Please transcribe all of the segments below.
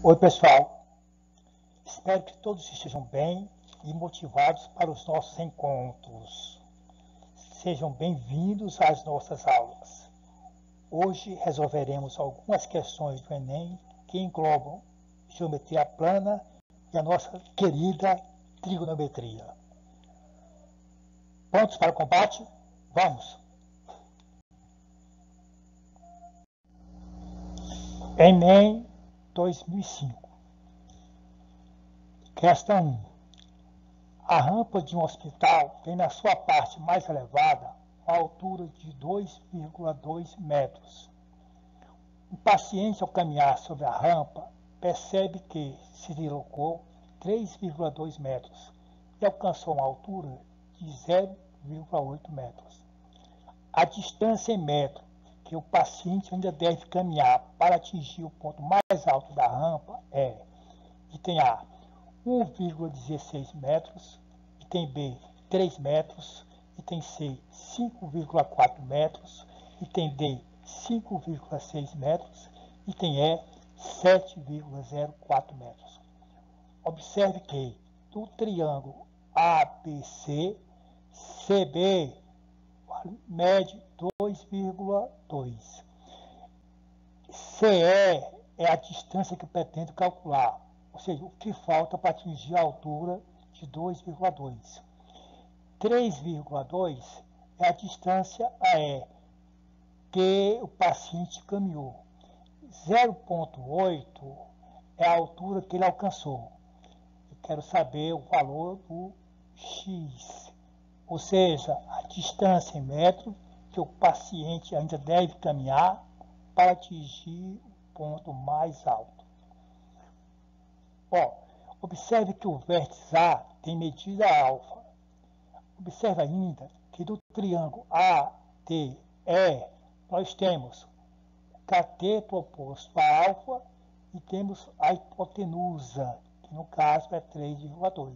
Oi, pessoal. Espero que todos estejam bem e motivados para os nossos encontros. Sejam bem-vindos às nossas aulas. Hoje resolveremos algumas questões do Enem que englobam geometria plana e a nossa querida trigonometria. Prontos para o combate? Vamos! Enem 2005. Questão 1. A rampa de um hospital tem na sua parte mais elevada uma altura de 2,2 metros. Um paciente, ao caminhar sobre a rampa, percebe que se deslocou 3,2 metros e alcançou uma altura de 0,8 metros. A distância em metros que o paciente ainda deve caminhar para atingir o ponto mais alto da rampa é: item A, 1,16 metros, item B, 3 metros, item C, 5,4 metros, item D, 5,6 metros, item E, 7,04 metros. Observe que do triângulo ABC, CB mede 2,2. CE é a distância que pretendo calcular, ou seja, o que falta para atingir a altura de 2,2. 3,2 é a distância AE que o paciente caminhou. 0,8 é a altura que ele alcançou. Eu quero saber o valor do X, ou seja, a distância em metros que o paciente ainda deve caminhar para atingir o ponto mais alto. Observe que o vértice A tem medida alfa. Observe ainda que do triângulo ADE nós temos o cateto oposto a alfa e temos a hipotenusa, que no caso é 3,2.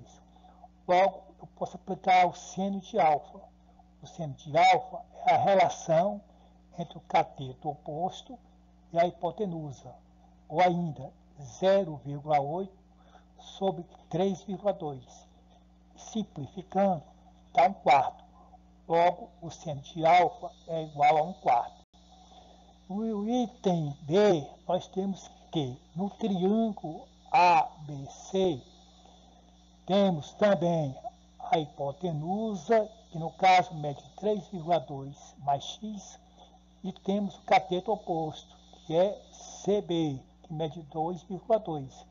Logo, eu posso aplicar o seno de alfa. O seno de alfa é a relação entre o cateto oposto e a hipotenusa, ou ainda 0,8 sobre 3,2. Simplificando, dá 1/4. Logo, o seno de alfa é igual a 1/4. No item B, nós temos que no triângulo ABC temos também a hipotenusa, que no caso mede 3,2 mais x, e temos o cateto oposto, que é CB, que mede 2,2.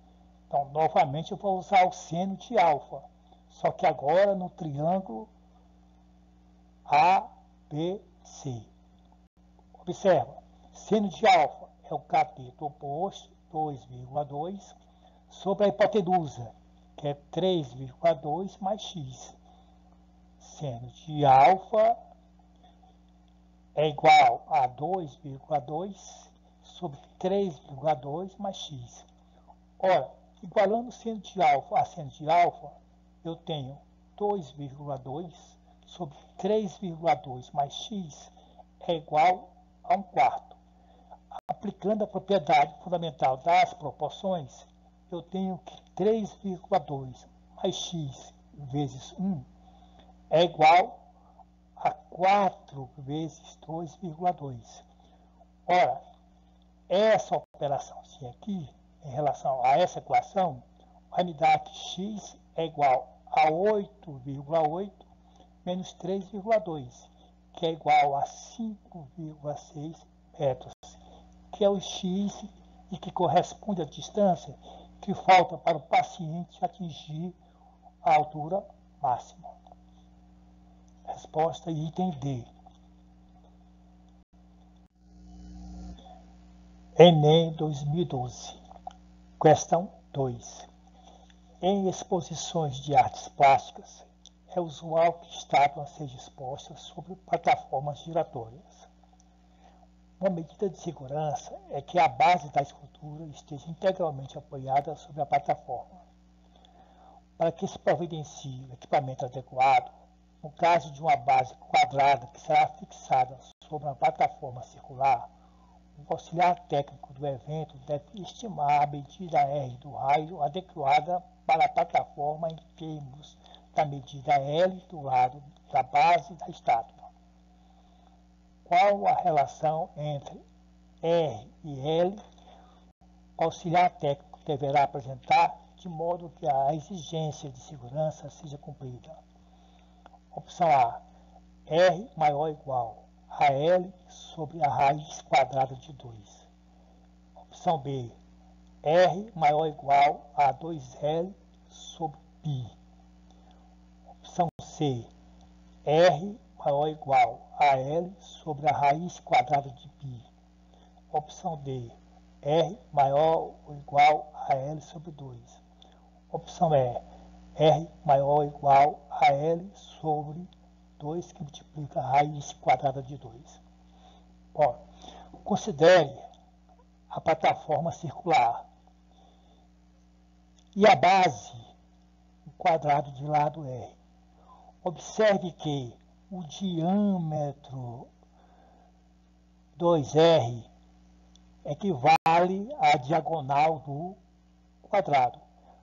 Então, novamente, eu vou usar o seno de alfa, só que agora no triângulo ABC. Observa, seno de alfa é o cateto oposto, 2,2, sobre a hipotenusa, que é 3,2 mais x. Seno de alfa é igual a 2,2 sobre 3,2 mais x. Ora, igualando o seno de alfa a seno de alfa, eu tenho 2,2 sobre 3,2 mais x é igual a 1/4. Aplicando a propriedade fundamental das proporções, eu tenho que 3,2 mais x vezes 1 é igual a 4 vezes 2,2. Ora, essa operação aqui, em relação a essa equação, vai me dar que x é igual a 8,8 menos 3,2, que é igual a 5,6 metros, que é o x e que corresponde à distância que falta para o paciente atingir a altura máxima. Resposta item D. Enem 2012. Questão 2. Em exposições de artes plásticas, é usual que estátuas sejam expostas sobre plataformas giratórias. Uma medida de segurança é que a base da escultura esteja integralmente apoiada sobre a plataforma. Para que se providencie o equipamento adequado, no caso de uma base quadrada que será fixada sobre uma plataforma circular, o auxiliar técnico do evento deve estimar a medida R do raio adequada para a plataforma em termos da medida L do lado da base da estátua. Qual a relação entre R e L? O auxiliar técnico deverá apresentar de modo que a exigência de segurança seja cumprida. Opção A. R maior ou igual a L sobre a raiz quadrada de 2. Opção B. R maior ou igual a 2L sobre π. Opção C. R maior ou igual a L sobre a raiz quadrada de π. Opção D. R maior ou igual a L sobre 2. Opção E. R maior ou igual a L sobre 2 que multiplica a raiz quadrada de 2. Bom, considere a plataforma circular e a base, o quadrado de lado R. Observe que o diâmetro 2R equivale à diagonal do quadrado.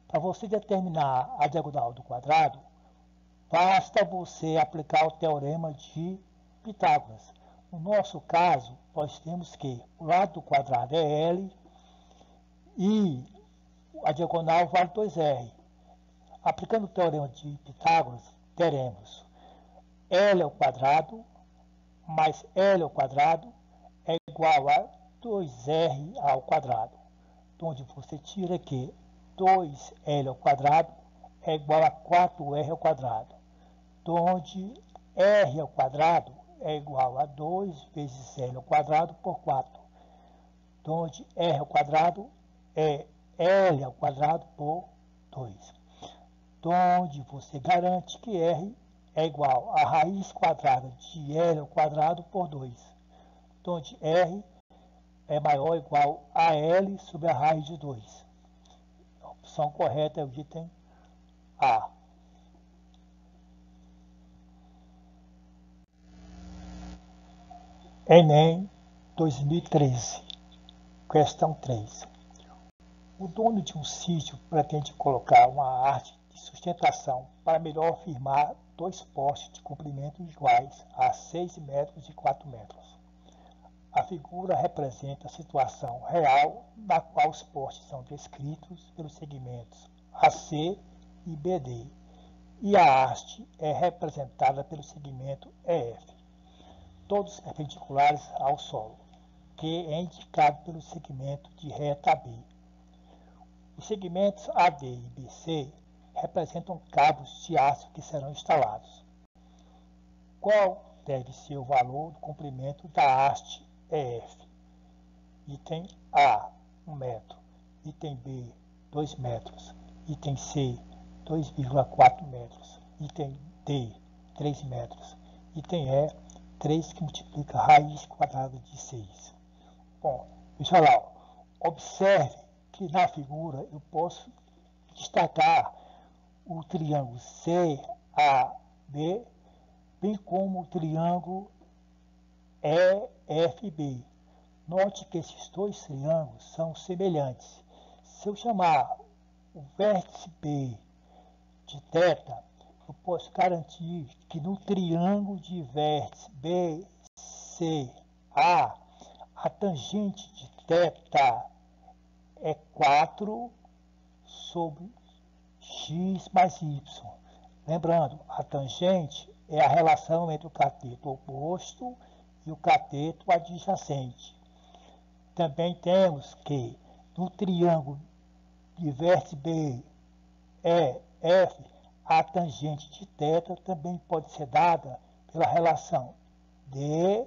Para você determinar a diagonal do quadrado, basta você aplicar o teorema de Pitágoras. No nosso caso, nós temos que o lado do quadrado é L e a diagonal vale 2R. Aplicando o teorema de Pitágoras, teremos L ao quadrado mais L ao quadrado é igual a 2R ao quadrado, onde você tira que 2L ao quadrado é igual a 4R ao quadrado, onde R ao quadrado é igual a 2 vezes L ao quadrado por 4, onde R ao quadrado é L ao quadrado por 2, onde você garante que R é igual a raiz quadrada de L ao quadrado por 2, onde R é maior ou igual a L sobre a raiz de 2. A opção correta é o item A. Enem 2013, questão 3. O dono de um sítio pretende colocar uma arte de sustentação para melhor firmar 2 postes de comprimento iguais a 6 metros e 4 metros. A figura representa a situação real na qual os postes são descritos pelos segmentos AC e BD, e a haste é representada pelo segmento EF, todos perpendiculares ao solo, que é indicado pelo segmento de reta B. Os segmentos AD e BC representam cabos de aço que serão instalados. Qual deve ser o valor do comprimento da haste EF? Item A, 1 metro. Item B, 2 metros. Item C, 2,4 metros. Item D, 3 metros. Item E, 3 que multiplica a raiz quadrada de 6. Bom, veja lá, observe que na figura eu posso destacar o triângulo CAB, bem como o triângulo EFB. Note que esses dois triângulos são semelhantes. Se eu chamar o vértice B de θ, eu posso garantir que no triângulo de vértice BCA, a tangente de θ é 4 sobre x mais y. Lembrando, a tangente é a relação entre o cateto oposto e o cateto adjacente. Também temos que no triângulo de vértice BEF, a tangente de θ também pode ser dada pela relação D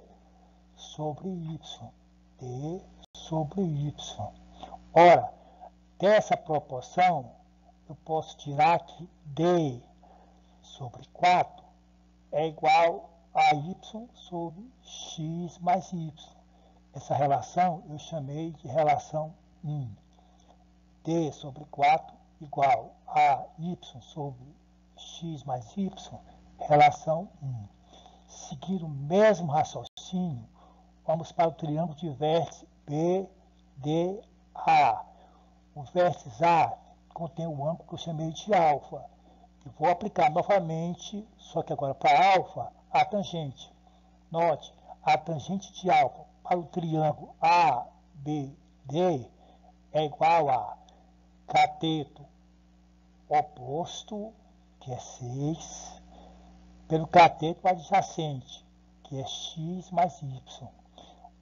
sobre Y. D sobre Y. Ora, dessa proporção, eu posso tirar que D sobre 4 é igual a Y sobre X mais Y. Essa relação eu chamei de relação 1. D sobre 4 igual a Y sobre X mais Y, relação 1. Seguindo o mesmo raciocínio, vamos para o triângulo de vértice B, D, A. O vértice A contém o ângulo que eu chamei de alfa. E vou aplicar novamente, só que agora para alfa, a tangente. Note, a tangente de alfa para o triângulo ABD é igual a cateto oposto, que é 6, pelo cateto adjacente, que é x mais y.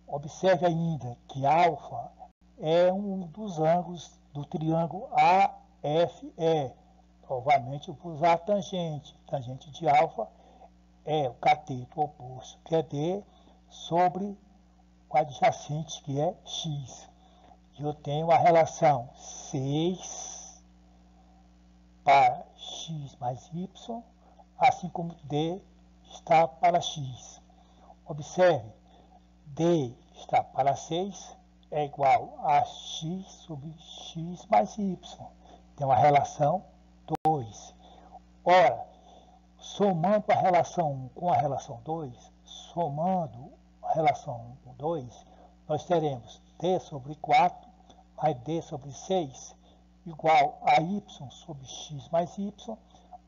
Observe ainda que alfa é um dos ângulos do triângulo AFE. Novamente, eu vou usar a tangente. Tangente de alfa é o cateto oposto, que é D, sobre o adjacente, que é x. E eu tenho a relação 6 para x mais y, assim como D está para x. Observe, D está para 6, é igual a x sobre x mais y. Tem uma relação 2. Ora, somando a relação 1 com a relação 2, somando a relação 1 com 2, nós teremos D sobre 4 mais D sobre 6 igual a y sobre x mais y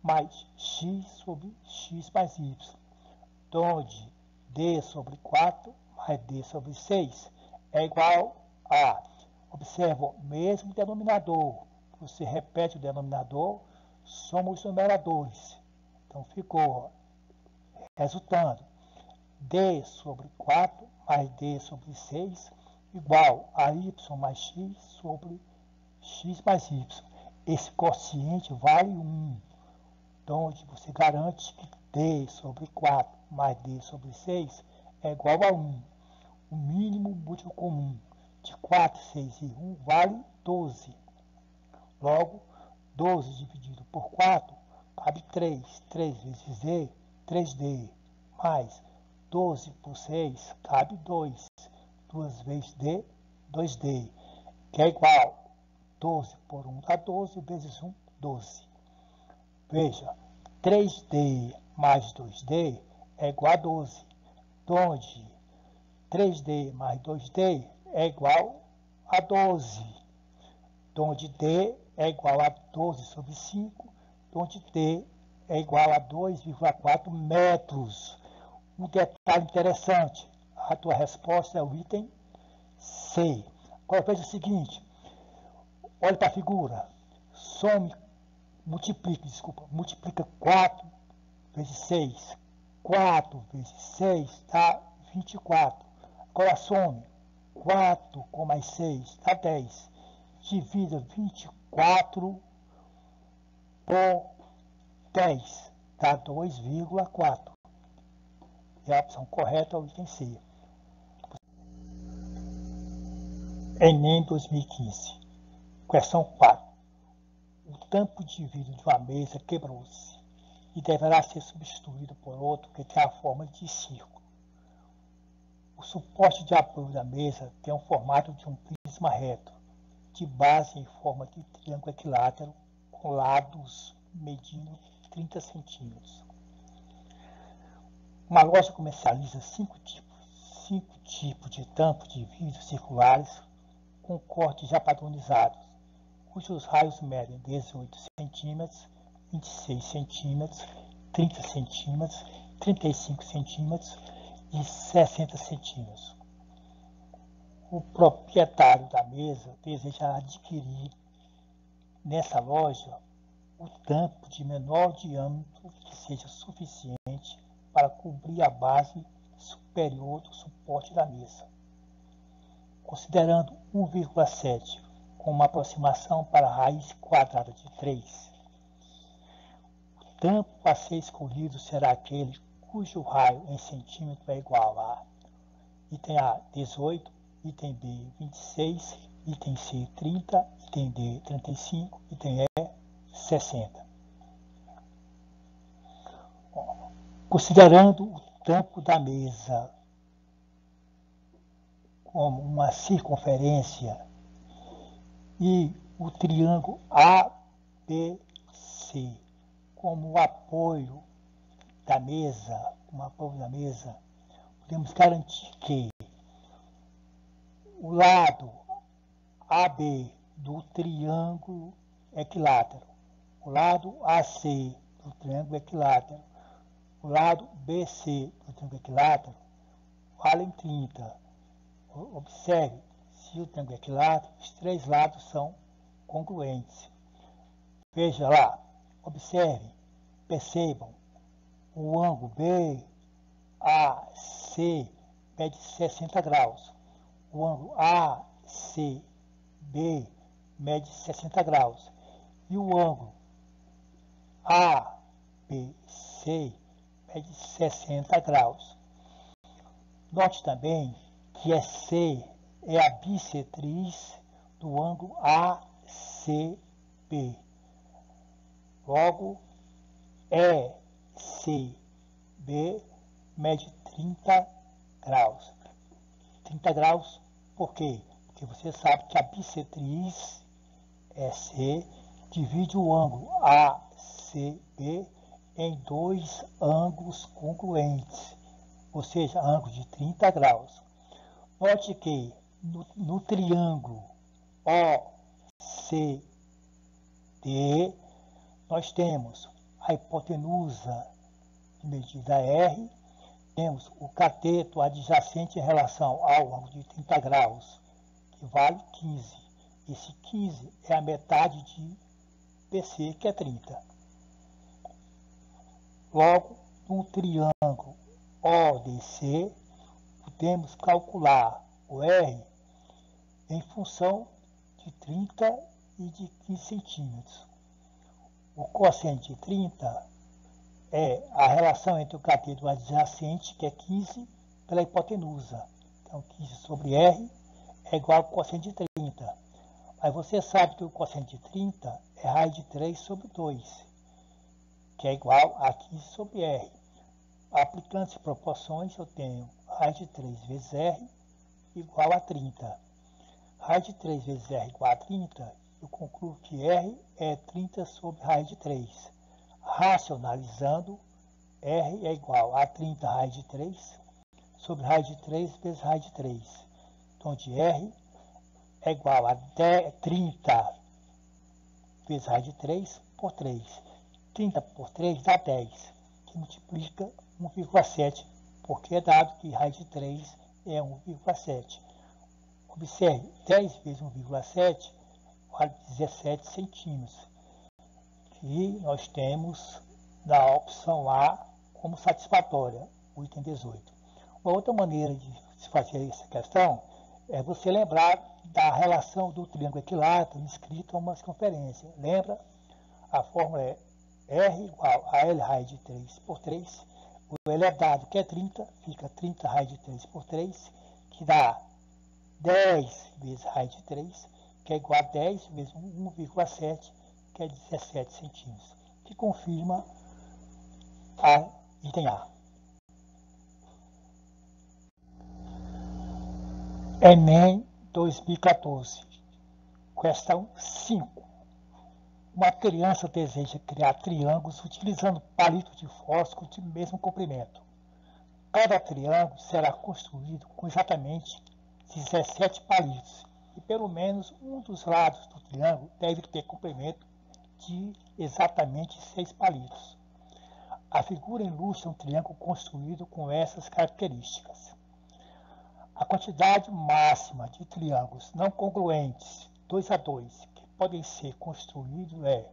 mais x sobre x mais y, onde D sobre 4 mais D sobre 6 é igual a, observa, o mesmo denominador. Você repete o denominador, soma os numeradores. Então ficou resultando D sobre 4 mais D sobre 6 igual a y mais x sobre x mais y. Esse quociente vale 1. Então, onde você garante que D sobre 4 mais D sobre 6 é igual a 1. O mínimo múltiplo comum de 4, 6 e 1 vale 12. Logo, 12 dividido por 4 cabe 3. 3 vezes D, 3D. Mais 12 por 6 cabe 2. 2 vezes D, 2D. Que é igual 12 por 1 dá 12, vezes 1, 12. Veja, 3D mais 2D é igual a 12. Onde 3D mais 2D é igual a 12. Onde D é igual a 12 sobre 5. Onde D é igual a 2,4 metros. Um detalhe interessante, a tua resposta é o item C. Agora veja o seguinte, olhe para a figura, multiplica 4 vezes 6. 4 vezes 6 dá 24. Agora some 4 com mais 6 dá 10. Divida 24 por 10 dá 2,4. E a opção correta é o item C. Enem 2015. Questão 4. O tampo de vidro de uma mesa quebrou-se e deverá ser substituído por outro que tem a forma de círculo. O suporte de apoio da mesa tem o formato de um prisma reto, de base em forma de triângulo equilátero, com lados medindo 30 centímetros. Uma loja comercializa 5 tipos de tampos de vidro circulares com cortes já padronizados, cujos raios medem 18 cm, 26 cm, 30 cm, 35 cm e 60 cm. O proprietário da mesa deseja adquirir nessa loja o tampo de menor diâmetro que seja suficiente para cobrir a base superior do suporte da mesa. Considerando 1,7 com uma aproximação para a raiz quadrada de 3, o tampo a ser escolhido será aquele cujo raio em centímetro é igual a item A 18, item B 26, item C 30, item D 35, item E 60. Considerando o tampo da mesa como uma circunferência e o triângulo ABC como o apoio da mesa, podemos garantir que o lado AB do triângulo equilátero, o lado AC do triângulo equilátero, o lado BC do triângulo equilátero, valem 30. Observe, se o triângulo equilátero, os três lados são congruentes. Veja lá, observe, percebam, o ângulo BAC mede 60 graus. O ângulo ACB mede 60 graus. E o ângulo ABC mede 60 graus. Note também que C é a bissetriz do ângulo ACB. Logo, ECB mede 30 graus. 30 graus, por quê? Porque você sabe que a bissetriz EC divide o ângulo ACB em dois ângulos congruentes, ou seja, ângulos de 30 graus. Note que no triângulo OCD nós temos a hipotenusa de medida R, temos o cateto adjacente em relação ao ângulo de 30 graus, que vale 15. Esse 15 é a metade de BC, que é 30. Logo, no triângulo ODC, podemos calcular o R em função de 30 e de 15 centímetros. O cosseno de 30 é a relação entre o cateto adjacente, que é 15, pela hipotenusa. Então, 15 sobre R é igual ao cosseno de 30. Mas você sabe que o cosseno de 30 é raiz de 3 sobre 2, que é igual a 15 sobre R. Aplicando-se proporções, eu tenho raiz de 3 vezes R igual a 30. Raiz de 3 vezes R igual a 30, eu concluo que R é 30 sobre raiz de 3. Racionalizando, R é igual a 30 raiz de 3 sobre raiz de 3 vezes raiz de 3. Então, de R é igual a 30 vezes raiz de 3 por 3. 30 por 3 dá 10, que multiplica 1,7, porque é dado que raiz de 3 é 1,7. Observe, 10 vezes 1,7 vale 17 centímetros. E nós temos na opção A como satisfatória, o item 18. Uma outra maneira de se fazer essa questão é você lembrar da relação do triângulo equilátero inscrito a uma circunferência. Lembra? A fórmula é R igual a L raiz de 3 por 3. O L é dado que é 30, fica 30 raiz de 3 por 3, que dá 10 vezes raiz de 3, que é igual a 10 vezes 1,7, que é 17 centímetros, que confirma a item A. Enem 2014, questão 5. Uma criança deseja criar triângulos utilizando palitos de fósforo de mesmo comprimento. Cada triângulo será construído com exatamente 17 palitos e pelo menos um dos lados do triângulo deve ter comprimento de exatamente 6 palitos. A figura ilustra um triângulo construído com essas características. A quantidade máxima de triângulos não congruentes 2 a 2 que podem ser construídos é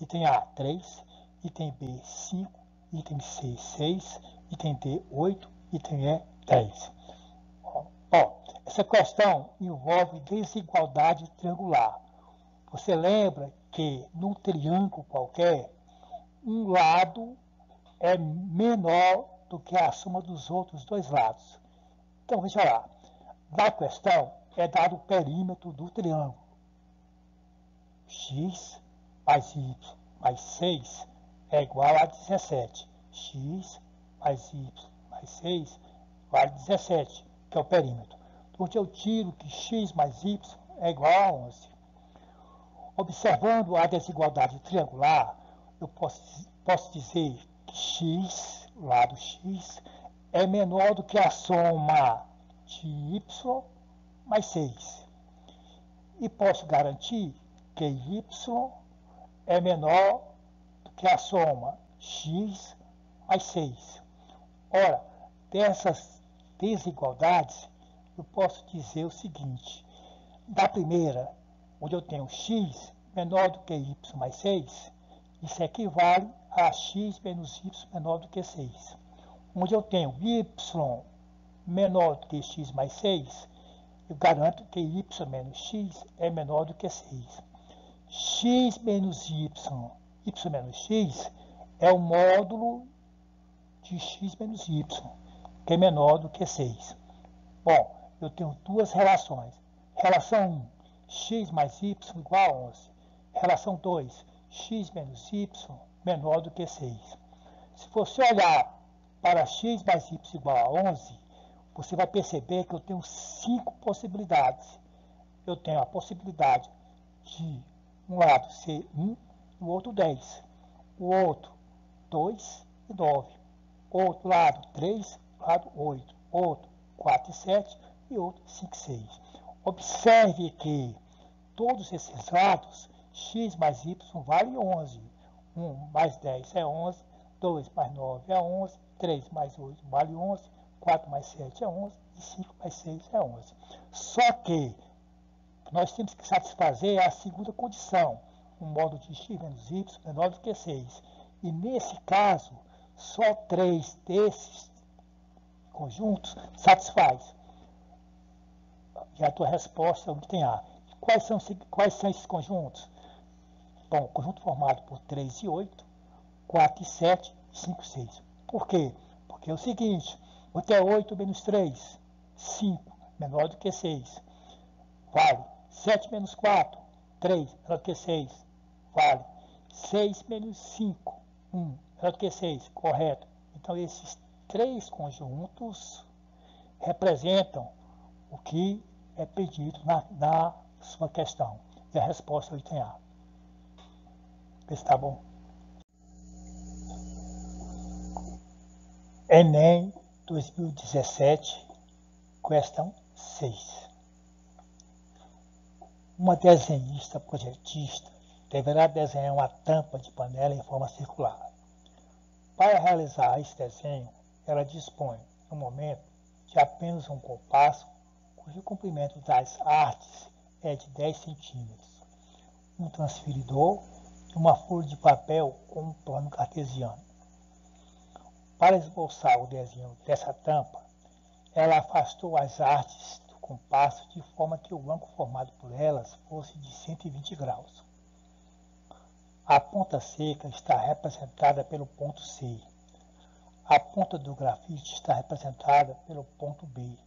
item A 3, item B 5, item C 6, item D 8, item E 10. Essa questão envolve desigualdade triangular. Você lembra que num triângulo qualquer, um lado é menor do que a soma dos outros dois lados. Então, veja lá. Na questão, é dado o perímetro do triângulo. X mais Y mais 6 é igual a 17. X mais Y mais 6 vale 17, que é o perímetro. Então, eu tiro que X mais Y é igual a 11. Observando a desigualdade triangular, eu posso dizer que X, lado X, é menor do que a soma de Y mais 6. E posso garantir que y é menor do que a soma x mais 6. Ora, dessas desigualdades, eu posso dizer o seguinte: da primeira, onde eu tenho x menor do que y mais 6, isso equivale a x menos y menor do que 6. Onde eu tenho y menor do que x mais 6, eu garanto que y menos x é menor do que 6. X menos y menos x, é o módulo de x menos y, que é menor do que 6. Bom, eu tenho duas relações. Relação 1, x mais y igual a 11. Relação 2, x menos y menor do que 6. Se você olhar para x mais y igual a 11, você vai perceber que eu tenho 5 possibilidades. Eu tenho a possibilidade de um lado ser 1 e o outro 10. O outro 2 e 9. Outro lado 3, lado 8. Outro 4 e 7 e outro 5 e 6. Observe que todos esses lados, x mais y vale 11. 1 mais 10 é 11. 2 mais 9 é 11. 3 mais 8 vale 11. 4 mais 7 é 11 e 5 mais 6 é 11. Só que nós temos que satisfazer a segunda condição, um módulo de x menos y menor do que 6. E nesse caso, só 3 desses conjuntos satisfaz. E a tua resposta é o item A. Quais são esses conjuntos? Bom, o conjunto formado por 3 e 8, 4 e 7, 5 e 6. Por quê? Porque é o seguinte: o que é 8 menos 3? 5, menor do que 6. Vale. 7 menos 4, 3, menor do que 6. Vale. 6 menos 5, 1, menor do que 6. Correto. Então, esses 3 conjuntos representam o que é pedido na sua questão. E a resposta é o item A. Vê se está bom. Enem 2017, questão 6. Uma desenhista projetista deverá desenhar uma tampa de panela em forma circular. Para realizar esse desenho, ela dispõe, no momento, de apenas um compasso, cujo comprimento das artes é de 10 centímetros, um transferidor e uma folha de papel com um plano cartesiano. Para esboçar o desenho dessa tampa, ela afastou as artes do compasso de forma que o ângulo formado por elas fosse de 120 graus. A ponta seca está representada pelo ponto C. A ponta do grafite está representada pelo ponto B.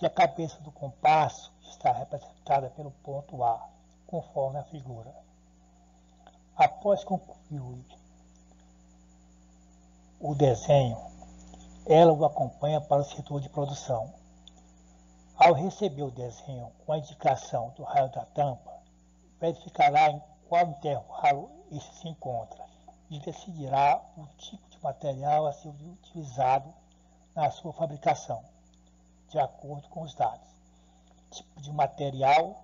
E a cabeça do compasso está representada pelo ponto A, conforme a figura. Após concluir o desenho, ela o acompanha para o setor de produção. Ao receber o desenho com a indicação do raio da tampa, verificará em qual intervalo esse se encontra e decidirá o tipo de material a ser utilizado na sua fabricação, de acordo com os dados. Tipo de material,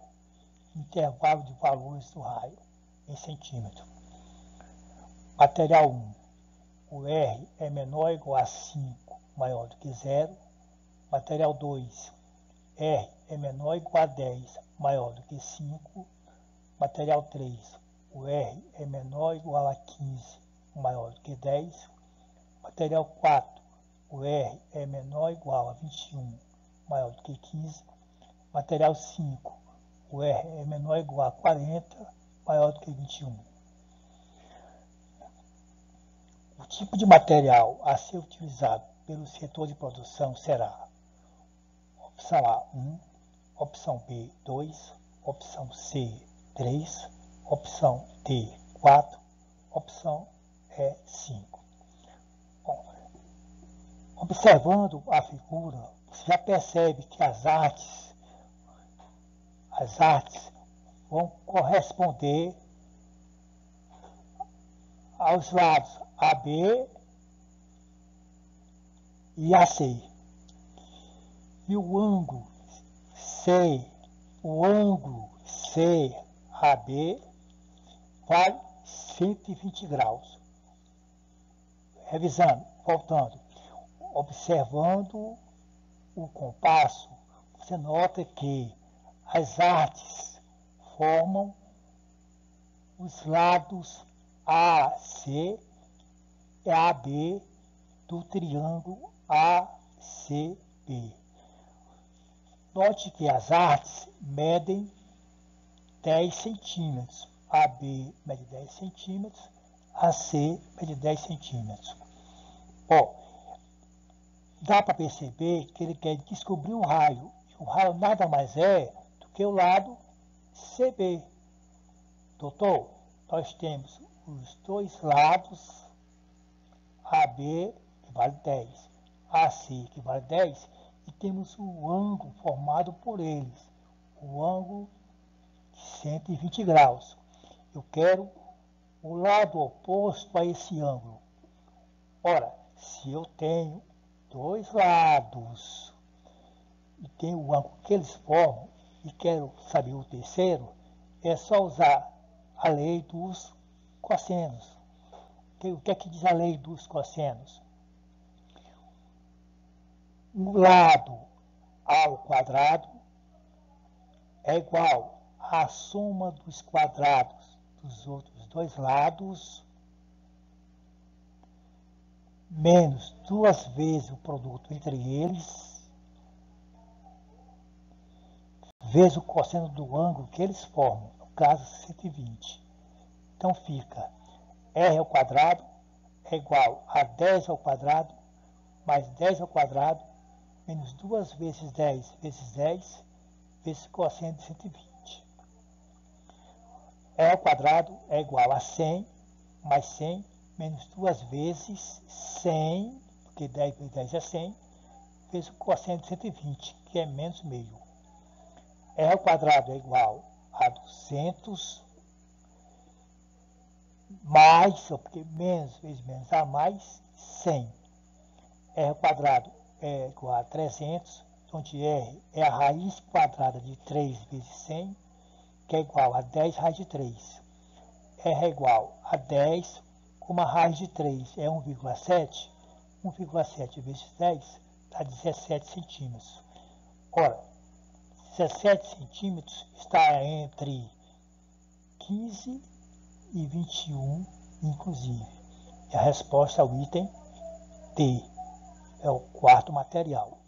intervalo de valores do raio, em centímetro. Material 1. O R é menor ou igual a 5, maior do que 0. Material 2. R é menor ou igual a 10, maior do que 5. Material 3. O R é menor ou igual a 15, maior do que 10. Material 4. O R é menor ou igual a 21, maior do que 15. Material 5. O R é menor ou igual a 40, maior do que 21. O tipo de material a ser utilizado pelo setor de produção será: opção A, 1, opção B, 2, opção C, 3, opção D, 4, opção E, 5. Bom, observando a figura, você já percebe que as artes vão corresponder aos lados AB e AC. E o ângulo C, o ângulo CAB vale 120 graus. Revisando, voltando, observando o compasso, você nota que as artes formam os lados AC e AB do triângulo ACB. Note que as artes medem 10 centímetros. AB mede 10 centímetros, AC mede 10 centímetros. Ó, dá para perceber que ele quer descobrir um raio. O raio nada mais é do que o lado CB. Doutor, nós temos os dois lados, AB, que vale 10, AC, que vale 10, e temos o ângulo formado por eles, o ângulo de 120 graus. Eu quero o lado oposto a esse ângulo. Ora, se eu tenho dois lados e tenho o ângulo que eles formam e quero saber o terceiro, é só usar a lei dos cossenos. O que é que diz a lei dos cossenos? Um lado ao quadrado é igual à soma dos quadrados dos outros dois lados menos 2 vezes o produto entre eles vezes o cosseno do ângulo que eles formam, no caso 120. Então fica r ao quadrado é igual a 10 ao quadrado mais 10 ao quadrado menos 2 vezes 10 vezes 10 vezes cosseno de 120. R ao quadrado é igual a 100 mais 100 menos 2 vezes 100, porque 10 vezes 10 é 100, vezes o cosseno de 120, que é menos meio. R ao quadrado é igual a 200 mais, porque menos vezes menos a mais, 100. R ao quadrado é igual a 300, onde R é a raiz quadrada de 3 vezes 100, que é igual a 10 raiz de 3. R é igual a 10, como a raiz de 3 é 1,7, 1,7 vezes 10 dá 17 centímetros. Ora, 17 centímetros está entre 15 e 21, inclusive. E a resposta ao item D é o quarto material.